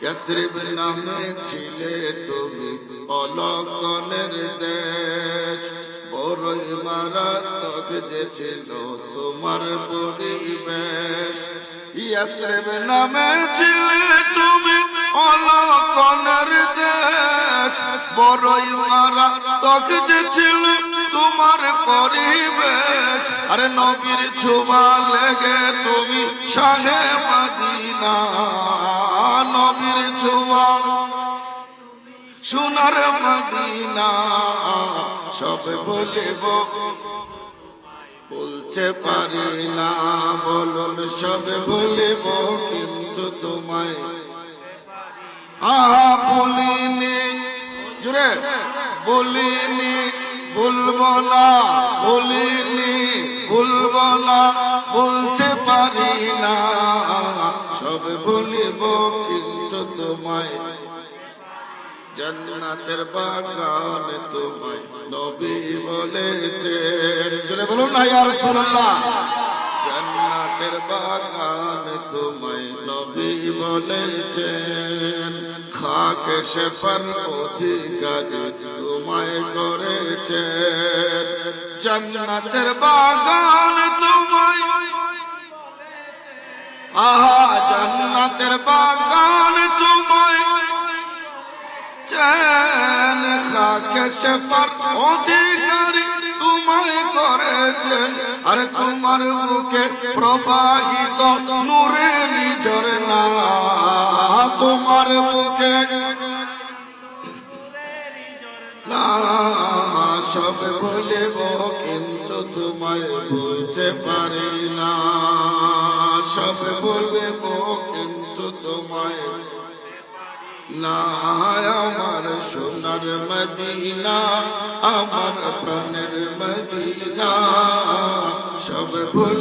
ইয়াসরিব নামে ছিলে তুমি অলকনের দেশ, বড়ই মারাত্মক যে ছিল তোমার পরিবেশ। ইয়াসরিব নামে ছিলে তুমি অলকনের দেশ, বড়ই মারাত্মক যে ছিল তোমার পরিবেশ। আরে নবীর ছোঁয়া লেগে তুমি শাহে মদিনা, নবীর ছোঁয়া সোনার মদিনা। সব বলিব বলতে পারি না, বলুন সব বলিব কিন্তু তোমায় বলিনি, জুড়ে বলিনি, বলবো না, বলিনি, বলবো না, বলতে পারি না। সব বলিব কিন্তু তোমায়, জান্নাতের বাগান তোমায় নবী বলেছেন। জোরে বলুন না ইয়া রাসূলুল্লাহ। জান্নাতের বাগান তোমায় নবী বলেছেন, খাকে সেফার অধিকারী তোমায় করেছেন। জান্নাতের বাগান তোমায়, আহা জান্নাতের বাগান তোমায় চেন, খাকে সেফার অধিকারী তোমায় করেছেন। আরে তোমার বুকে প্রবাহিত নূরের ঝরনা, তোমার বুকে না। সব বলিব কিন্তু তোমায় বলতে পারি না, সব বলিব কিন্তু তোমায় না। আমার সোনার মদিনা, আমার প্রাণের মদিনা, সব ভুল